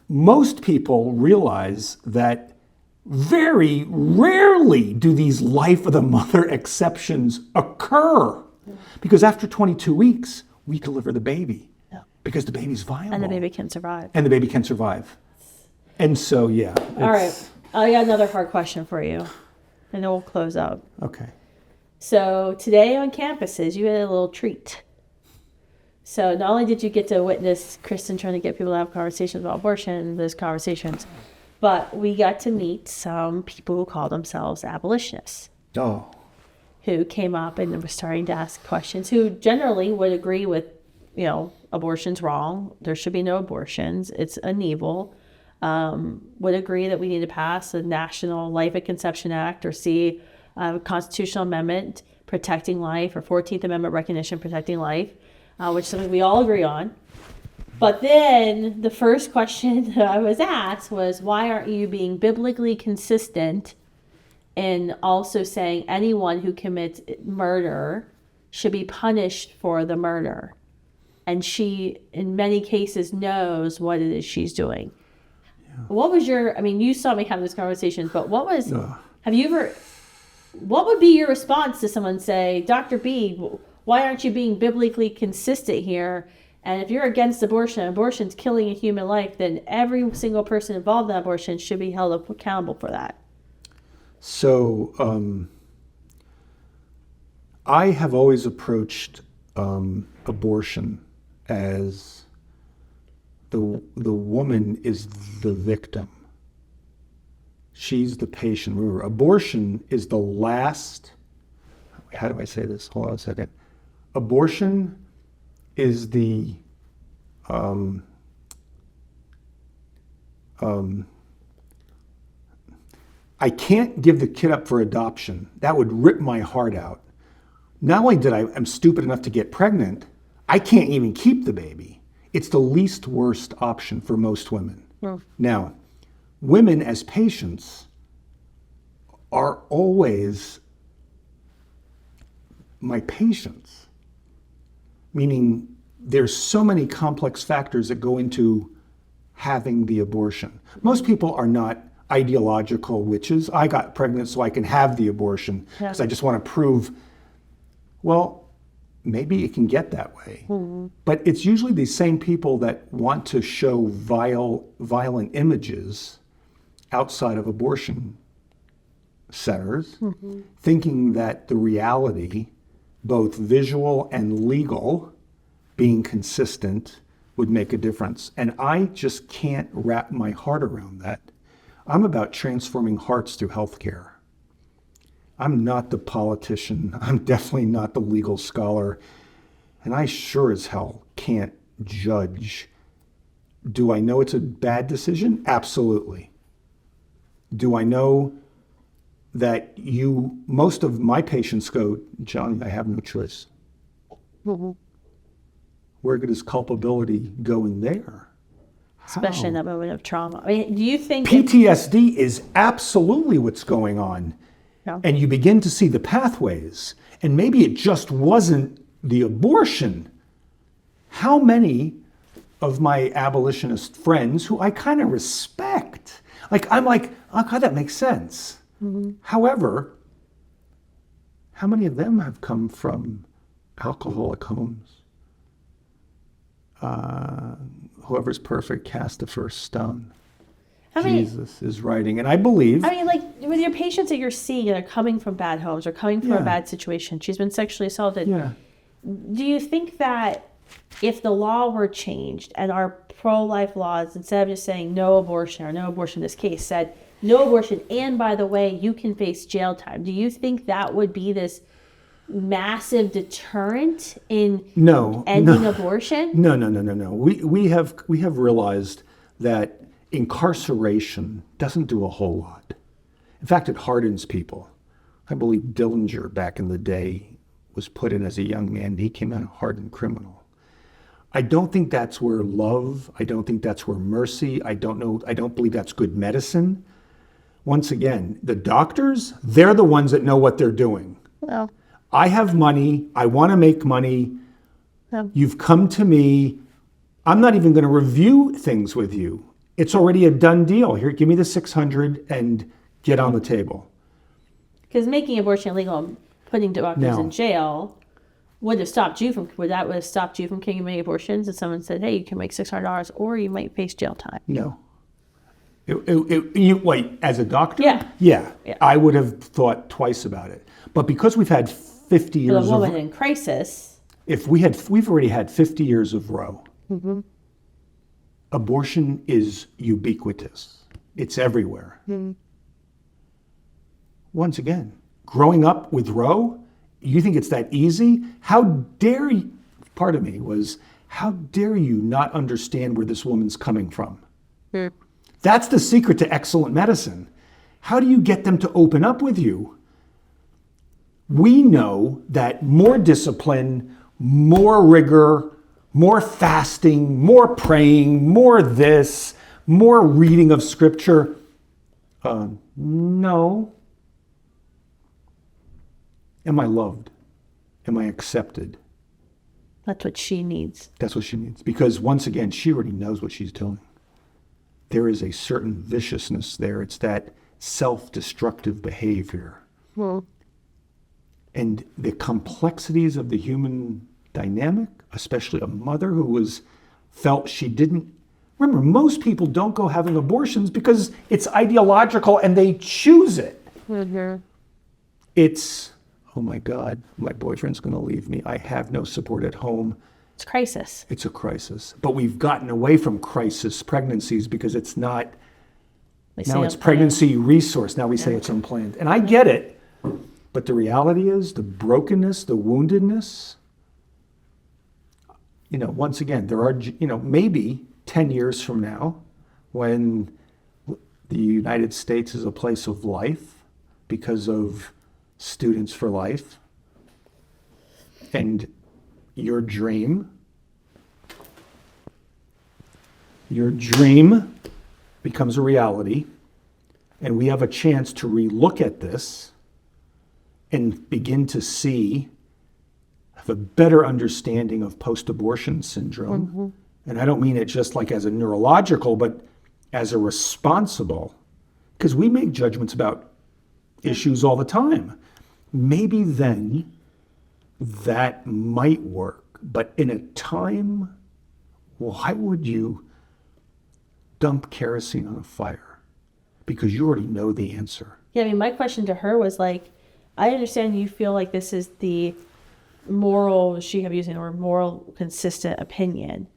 most people realize that very rarely do these life of the mother exceptions occur. Because after 22 weeks, we deliver the baby. Because the baby's viable. And the baby can survive. And the baby can survive. And so, yeah. All right. I got another hard question for you. And then we'll close out. Okay. So today on campuses, you had a little treat. So not only did you get to witness Kristan trying to get people to have conversations about abortion, those conversations, but we got to meet some people who call themselves abolitionists. Oh. Who came up and were starting to ask questions, who generally would agree with, abortion's wrong. There should be no abortions. It's an evil. Would agree that we need to pass a National Life at Conception Act or see a constitutional amendment protecting life or 14th Amendment recognition protecting life, which is something we all agree on. But then the first question that I was asked was, why aren't you being biblically consistent in also saying anyone who commits murder should be punished for the murder? And she, in many cases, knows what it is she's doing. Yeah. What was you saw me have this conversation, but what would be your response to someone say, Dr. B, why aren't you being biblically consistent here? And if you're against abortion's killing a human life, then every single person involved in abortion should be held accountable for that. So I have always approached abortion as the woman is the victim. She's the patient. Remember, abortion is the last, how do I say this? Hold on a second. Abortion is the I can't give the kid up for adoption. That would rip my heart out. Not only did I'm stupid enough to get pregnant, I can't even keep the baby. It's the least worst option for most women. Yeah. Now, women as patients are always my patients, meaning there's so many complex factors that go into having the abortion. Most people are not ideological witches. I got pregnant so I can have the abortion because I just want to prove, well, maybe it can get that way. But it's usually the same people that want to show violent images outside of abortion centers, thinking that the reality, both visual and legal, being consistent, would make a difference. And I just can't wrap my heart around that. I'm about transforming hearts through healthcare. I'm not the politician. I'm definitely not the legal scholar. And I sure as hell can't judge. Do I know it's a bad decision? Absolutely. Do I know that most of my patients go, John, I have no choice. Where does culpability go in there? Especially in that moment of trauma. I mean, do you think PTSD is absolutely what's going on. Yeah. And you begin to see the pathways. And maybe it just wasn't the abortion. How many of my abolitionist friends who I kind of respect, I'm like, oh God, that makes sense. However, how many of them have come from alcoholic homes? Whoever's perfect cast the first stone. Jesus is writing. And I believe... with your patients that you're seeing that are coming from bad homes or coming from a bad situation, she's been sexually assaulted. Yeah. Do you think that if the law were changed and our pro-life laws, instead of just saying no abortion or no abortion in this case, said no abortion, and by the way, you can face jail time, do you think that would be this massive deterrent in ending abortion? No. We have realized that incarceration doesn't do a whole lot. In fact, it hardens people. I believe Dillinger back in the day was put in as a young man. He came out a hardened criminal. I don't think that's where love, I don't think that's where mercy, I don't believe that's good medicine. Once again, the doctors, they're the ones that know what they're doing. Well, I have money. I want to make money. You've come to me. I'm not even going to review things with you. It's already a done deal. Here, give me the 600 and get on the table. Because making abortion illegal and putting doctors in jail would have stopped you from getting abortions if someone said, hey, you can make $600 or you might face jail time. No. Wait, as a doctor? Yeah. I would have thought twice about it. But because we've had 50 years of... For a woman in crisis. We've already had 50 years of Roe. Abortion is ubiquitous. It's everywhere. Once again, growing up with Roe, you think it's that easy? How dare you, part of me was, how dare you not understand where this woman's coming from? That's the secret to excellent medicine. How do you get them to open up with you? We know that more discipline, more rigor, more fasting, more praying, more this, more reading of scripture. No. Am I loved? Am I accepted? That's what she needs. That's what she needs. Because once again, she already knows what she's doing. There is a certain viciousness there. It's that self-destructive behavior. And the complexities of the human dynamic, especially a mother who felt she didn't. Remember, most people don't go having abortions because it's ideological and they choose it. It's, oh my God, my boyfriend's going to leave me. I have no support at home. It's crisis. It's a crisis. But we've gotten away from crisis pregnancies because it's not. Now it's pregnancy resource. Now we say it's unplanned. And I get it. But the reality is the brokenness, the woundedness, once again, there are, maybe 10 years from now when the United States is a place of life because of Students for Life and your dream becomes a reality and we have a chance to relook at this and begin to have a better understanding of post-abortion syndrome. And I don't mean it just like as a neurological, but as a responsible, because we make judgments about issues all the time. Maybe then that might work. But in a time, why would you dump kerosene on a fire? Because you already know the answer. Yeah, I mean, my question to her was like, I understand you feel like this is the moral, she kept using the word moral, consistent opinion.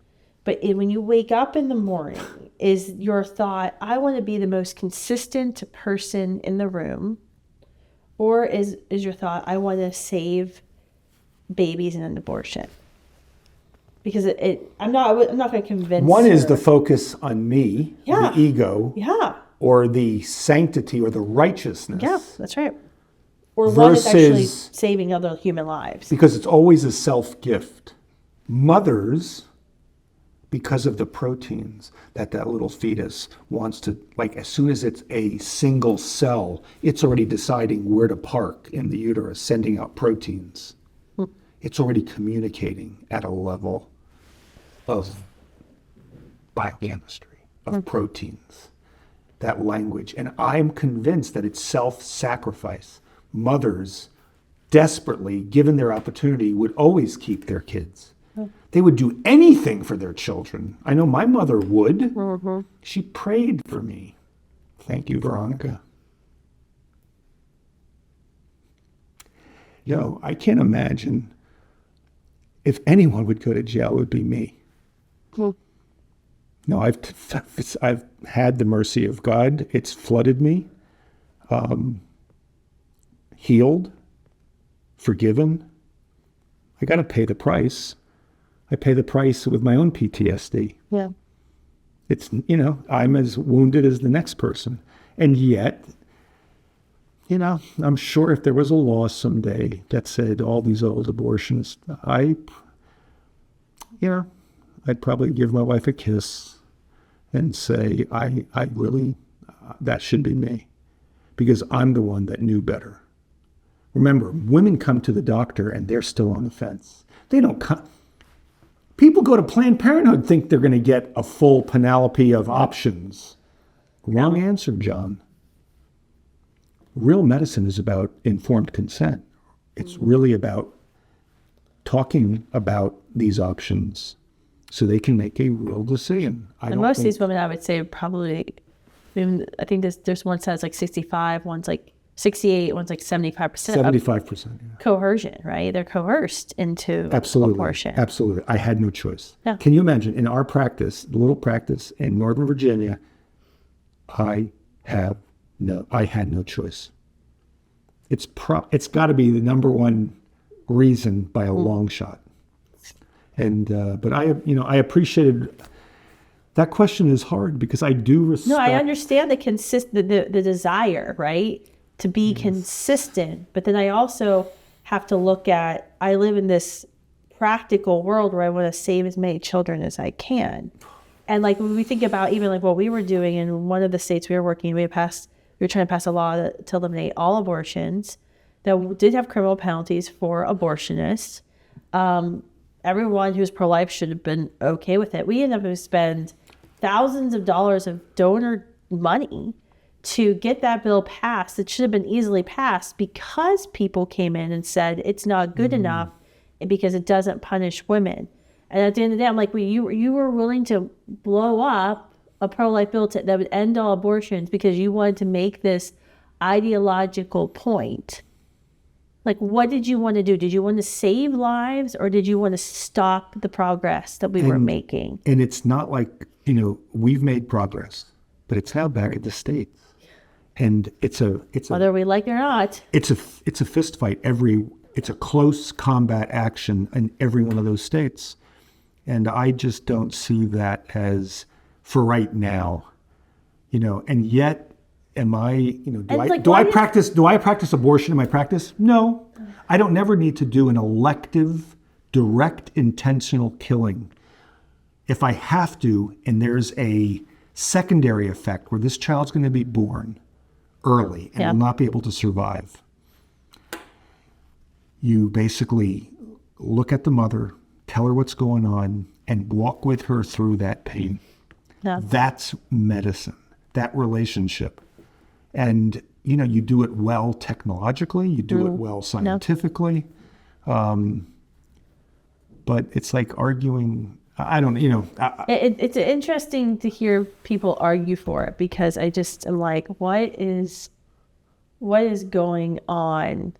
But when you wake up in the morning, is your thought, I want to be the most consistent person in the room? Or is your thought, I want to save babies in an abortion? Because I'm not going to convince One her. is the focus on me, Yeah. the ego, Yeah. or the sanctity or the righteousness. Yeah, that's right. Or one is actually Versus- saving other human lives. Because it's always a self-gift. Mothers, because of the proteins that little fetus wants to, like as soon as it's a single cell, it's already deciding where to park in the uterus, sending out proteins. It's already communicating at a level of biochemistry, of proteins, that language. And I'm convinced that it's self-sacrifice. Mothers, desperately, given their opportunity, would always keep their kids. They would do anything for their children. I know my mother would. Mm-hmm. She prayed for me. Thank you, Veronica. I can't imagine if anyone would go to jail, it would be me. Well, No, I've had the mercy of God. It's flooded me, healed, forgiven. I got to pay the price. I pay the price with my own PTSD. yeah. It's, I'm as wounded as the next person. And yet, I'm sure if there was a law someday that said all these old abortionists, I'd probably give my wife a kiss and say, I really, that should be me, because I'm the one that knew better. Remember, women come to the doctor and they're still on the fence. They don't come. People go to Planned Parenthood, think they're going to get a full panoply of options. Wrong answer, John. Real medicine is about informed consent. It's really about talking about these options so they can make a real decision. And most of these women, I would say, probably, I think there's one says like 65, one's like 68, one's like 75%. 75%. Yeah. Coercion, right? They're coerced into abortion. Absolutely. I had no choice. Yeah. Can you imagine, in our practice, the little practice in Northern Virginia, I had no choice. It's got to be the number one reason by a long shot. And but I appreciated that question. Is hard because I do respect. No, I understand the desire, right, to be consistent. But then I also have to look at, I live in this practical world where I want to save as many children as I can. And like when we think about even like what we were doing in one of the states we were working, we were trying to pass a law to eliminate all abortions that did have criminal penalties for abortionists. Everyone who's pro-life should have been okay with it. We ended up having to spend thousands of dollars of donor money to get that bill passed. It should have been easily passed because people came in and said it's not good enough because it doesn't punish women. And at the end of the day, I'm like, you were willing to blow up a pro-life bill that would end all abortions because you wanted to make this ideological point. Like, what did you want to do? Did you want to save lives, or did you want to stop the progress that we were making? And it's not like, we've made progress, but it's now back at the States. And it's whether we like it or not. It's a fist fight. It's a close combat action in every one of those states. And I just don't see that as for right now, and yet am I, do I practice abortion in my practice? No, I don't never need to do an elective, direct, intentional killing. If I have to, and there's a secondary effect where this child's going to be born early and will not be able to survive, you basically look at the mother, tell her what's going on, and walk with her through that pain. Yeah. That's medicine, that relationship. And, you do it well technologically, you do it well scientifically. But it's like arguing. I don't, It's interesting to hear people argue for it, because I just am like, what is going on,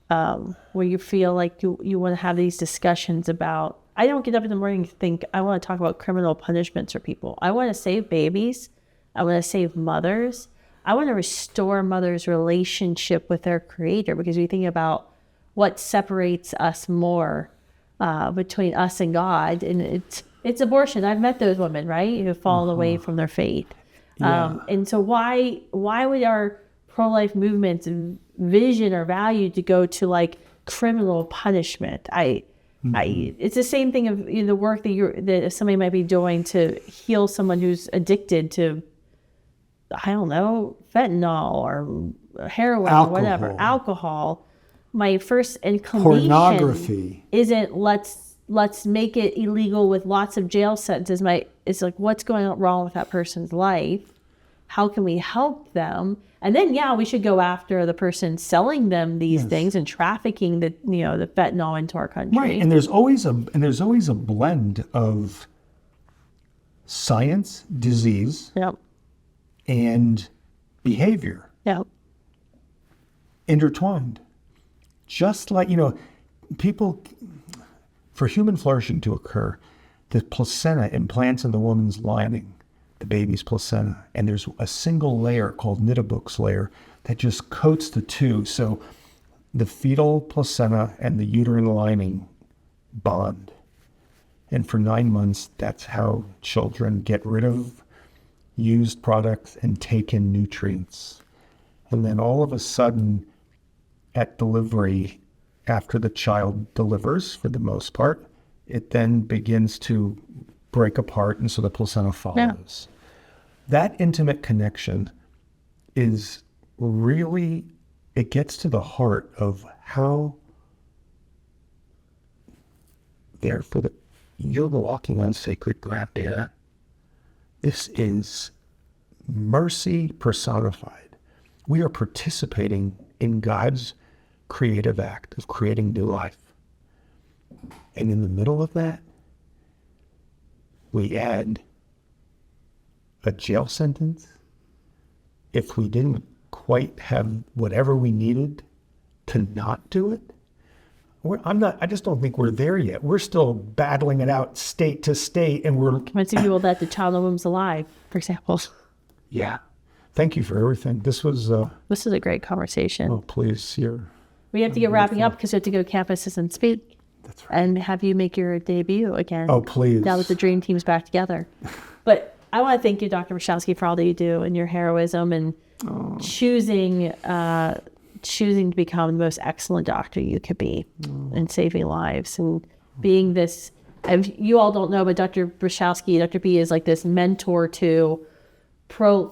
where you feel like you want to have these discussions about. I don't get up in the morning and think I want to talk about criminal punishments for people. I want to save babies. I want to save mothers. I want to restore mothers' relationship with their creator, because we think about what separates us more between us and God, and it's abortion. I've met those women, right, who have fallen away from their faith. And so why would our pro-life movement's vision or value to go to like criminal punishment? It's the same thing of the work that somebody might be doing to heal someone who's addicted to, I don't know, fentanyl or heroin or whatever, alcohol. My first inclination pornography isn't let's make it illegal with lots of jail sentences. It's like, what's going wrong with that person's life? How can we help them? And then, we should go after the person selling them these things and trafficking the fentanyl into our country. Right, and there's always a blend of science, disease, and behavior intertwined. Just like, people, for human flourishing to occur, the placenta implants in the woman's lining, the baby's placenta, and there's a single layer called Knitterbook's layer that just coats the two. So the fetal placenta and the uterine lining bond. And for 9 months, that's how children get rid of used products and take in nutrients. And then all of a sudden, at delivery, after the child delivers, for the most part, it then begins to break apart, and so the placenta follows. That intimate connection is really, it gets to the heart of how you're walking on sacred ground there. This is mercy personified. We are participating in God's creative act of creating new life. And in the middle of that, we add a jail sentence if we didn't quite have whatever we needed to not do it. I just don't think we're there yet. We're still battling it out state to state, and we're convincing people that the child in the womb's alive, for example. Yeah. Thank you for everything. This was a great conversation. Oh, please. We have to get wrapping up because we have to go to campuses and speak. That's right. And have you make your debut again. Oh, please. Now that the dream team's back together. But I want to thank you, Dr. Bruchalski, for all that you do and your heroism and choosing to become the most excellent doctor you could be and saving lives and being this. You all don't know, but Dr. Bruchalski, Dr. B, is like this mentor to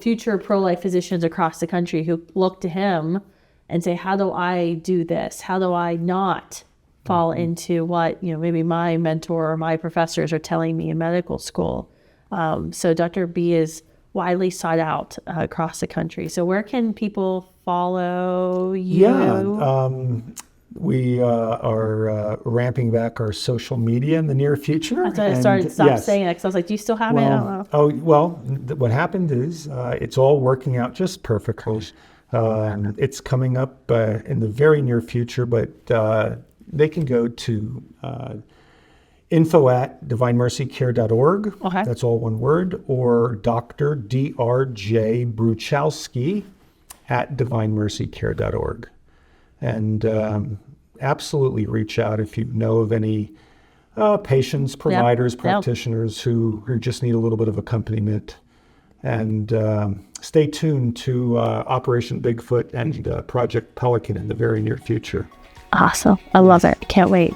future pro-life physicians across the country who look to him and say, how do I do this? How do I not fall into what, maybe my mentor or my professors are telling me in medical school? So Dr. B is widely sought out across the country. So where can people follow you? We are ramping back our social media in the near future. That's why I started saying it, because I was like, do you still have it? I don't know. What happened is it's all working out just perfectly. It's coming up in the very near future, but they can go to info@divinemercycare.org. Okay. That's all one word, or Dr. D.R.J. Bruchalski @divinemercycare.org. And absolutely reach out if you know of any patients, providers, practitioners who just need a little bit of accompaniment. And stay tuned to Operation Bigfoot and Project Pelican in the very near future. Awesome. I love it. Can't wait.